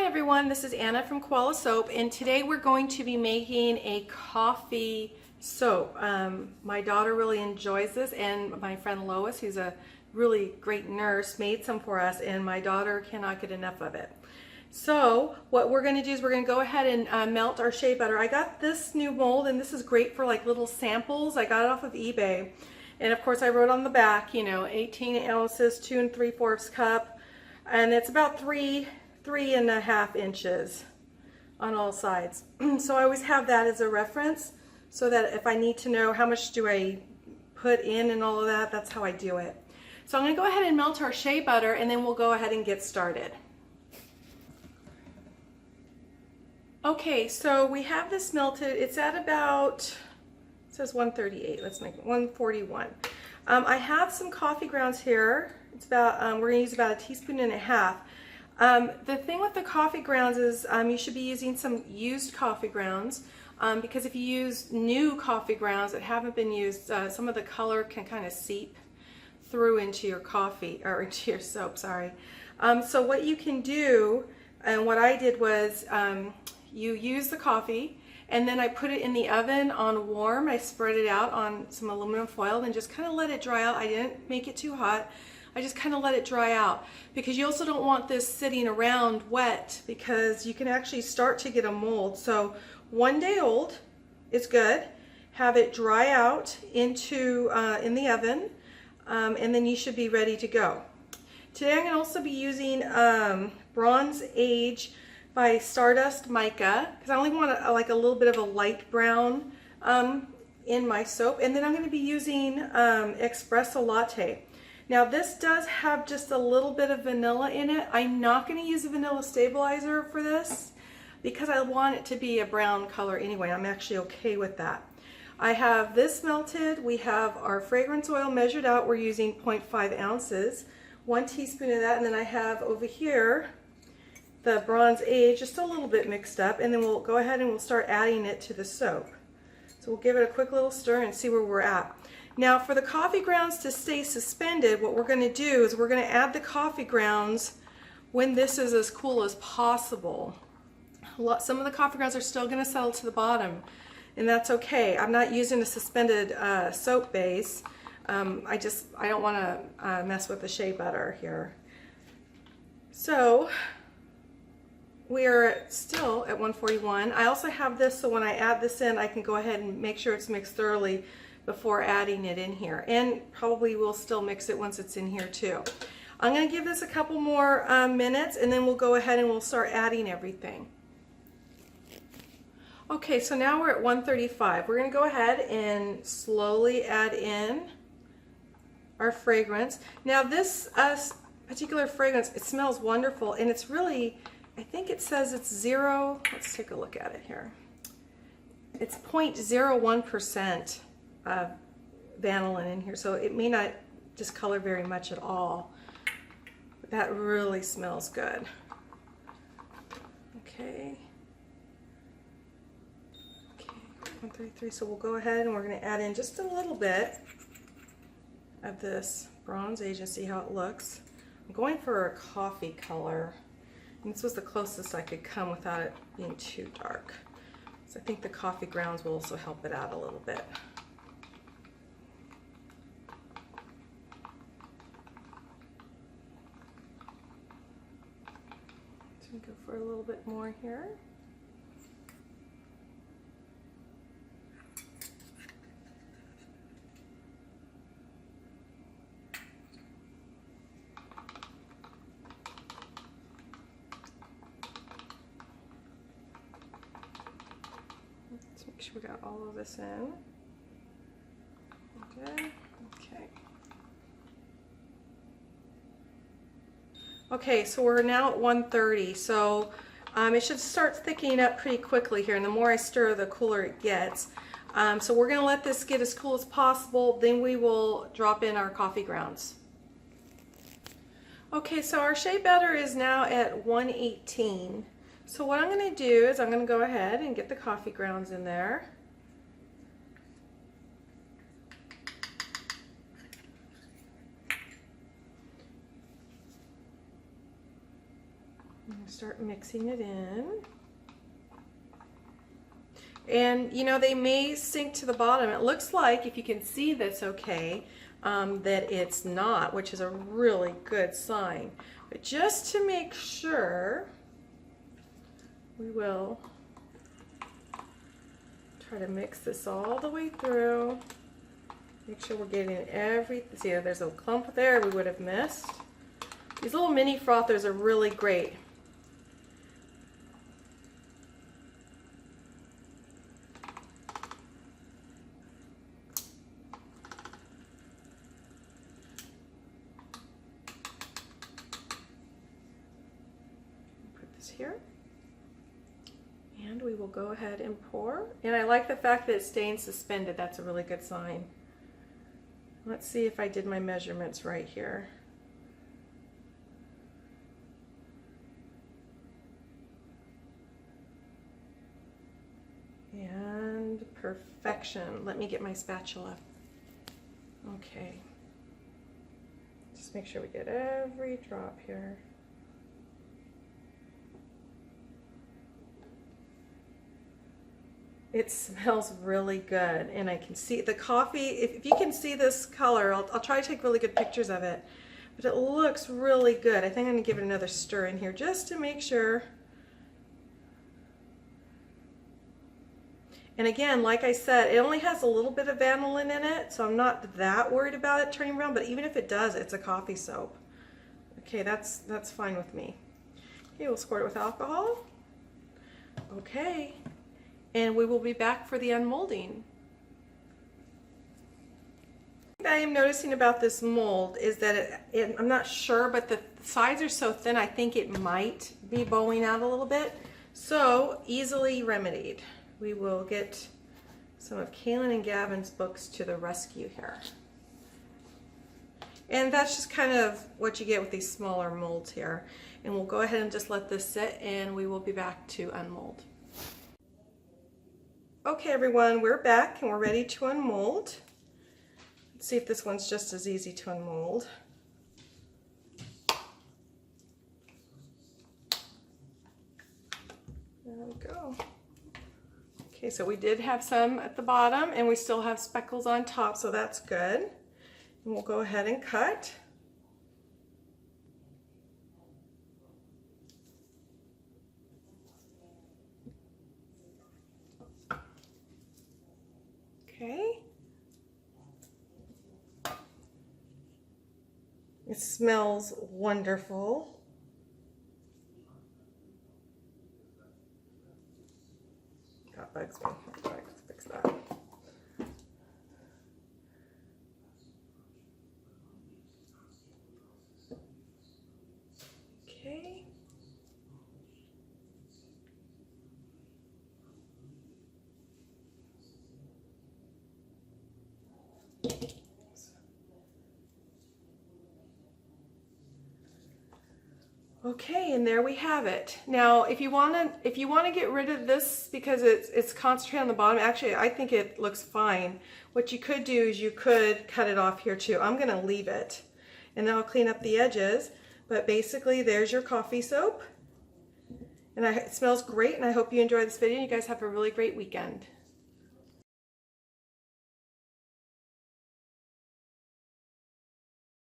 Hi everyone, this is Anna from Koala Soap, and today we're going to be making a coffee soap. My daughter really enjoys this, and my friend Lois, who's a really great nurse, made some for us, and my daughter cannot get enough of it. So what we're going to do is we're going to go ahead and melt our shea butter. I got this new mold, and this is great for like little samples. I got it off of eBay, and of course I wrote on the back, 18 ounces, 2 3/4 cup, and it's about 3.5 inches on all sides. So I always have that as a reference so that if I need to know how much do I put in and all of that, that's how I do it. So I'm going to go ahead and melt our shea butter, and then we'll go ahead and get started. Okay, so we have this melted. It's at about, it says 138. Let's make it 141. I have some coffee grounds here. It's about, we're going to use about 1.5 teaspoons. The thing with the coffee grounds is you should be using some used coffee grounds because if you use new coffee grounds that haven't been used, some of the color can kind of seep through into your coffee, or into your soap, sorry. So what you can do, and what I did was you use the coffee, and then I put it in the oven on warm. I spread it out on some aluminum foil and just kind of let it dry out. I didn't make it too hot. I just kind of let it dry out, because you also don't want this sitting around wet, because you can actually start to get a mold. So 1 day old is good. Have it dry out into in the oven, and then you should be ready to go. Today I'm going to also be using Bronze Age by Stardust Mica, because I only want like a little bit of a light brown in my soap. And then I'm going to be using Espresso Latte. Now this does have just a little bit of vanilla in it. I'm not going to use a vanilla stabilizer for this because I want it to be a brown color anyway. I'm actually okay with that. I have this melted. We have our fragrance oil measured out. We're using 0.5 ounces, 1 teaspoon of that, and then I have over here the Bronze Age, just a little bit mixed up, and then we'll go ahead and we'll start adding it to the soap. So we'll give it a quick little stir and see where we're at. Now for the coffee grounds to stay suspended, what we're going to do is we're going to add the coffee grounds when this is as cool as possible. Some of the coffee grounds are still going to settle to the bottom, and that's okay. I'm not using a suspended soap base. I don't want to mess with the shea butter here. So we are still at 141. I also have this so when I add this in, I can go ahead and make sure it's mixed thoroughly before adding it in here, and probably will still mix it once it's in here too. I'm going to give this a couple more minutes, and then we'll go ahead and we'll start adding everything. Okay, so now we're at 135. We're going to go ahead and slowly add in our fragrance. Now this particular fragrance, it smells wonderful, and it's really, I think it says it's zero, let's take a look at it here. It's 0.01% vanillin in here, so it may not discolor very much at all, but that really smells good. Okay, 133. So we'll go ahead and we're going to add in just a little bit of this Bronze Age and see how it looks. I'm going for a coffee color, and this was the closest I could come without it being too dark. So I think the coffee grounds will also help it out a little bit. Go for a little bit more here. Let's make sure we got all of this in. Good. Okay. Okay, so we're now at 130, so it should start thickening up pretty quickly here, and the more I stir, the cooler it gets. So we're going to let this get as cool as possible, then we will drop in our coffee grounds. Okay, so our shea butter is now at 118. So what I'm going to do is I'm going to go ahead and get the coffee grounds in there. I'm going to start mixing it in. And you know, they may sink to the bottom. It looks like, if you can see this okay, that it's not, which is a really good sign. But just to make sure, we will try to mix this all the way through. Make sure we're getting see, there's a clump there we would have missed. These little mini frothers are really great. Put this here. And we will go ahead and pour. And I like the fact that it's staying suspended. That's a really good sign. Let's see if I did my measurements right here. And perfection. Let me get my spatula. Okay. Just make sure we get every drop here. It smells really good, and I can see the coffee. If you can see this color, I'll try to take really good pictures of it, but it looks really good. I think I'm gonna give it another stir in here just to make sure. And again, like I said, it only has a little bit of vanillin in it, so I'm not that worried about it turning brown, but even if it does, it's a coffee soap. Okay, that's fine with me. Okay, we'll squirt it with alcohol. Okay. And we will be back for the unmolding. What I am noticing about this mold is that I'm not sure, but the sides are so thin, I think it might be bowing out a little bit. So, easily remedied. We will get some of Kaylin and Gavin's books to the rescue here. And that's just kind of what you get with these smaller molds here. And we'll go ahead and just let this sit, and we will be back to unmold. Okay everyone, we're back and we're ready to unmold. Let's see if this one's just as easy to unmold. There we go. Okay, so we did have some at the bottom and we still have speckles on top, so that's good. And we'll go ahead and cut. Okay. It smells wonderful. That bugs me. Let's fix that. Okay. Okay, and there we have it. Now, if you want to get rid of this because it's concentrated on the bottom, actually I think it looks fine. What you could do is you could cut it off here too. I'm going to leave it, and then I'll clean up the edges. But basically, there's your coffee soap, and it smells great. And I hope you enjoyed this video. You guys have a really great weekend.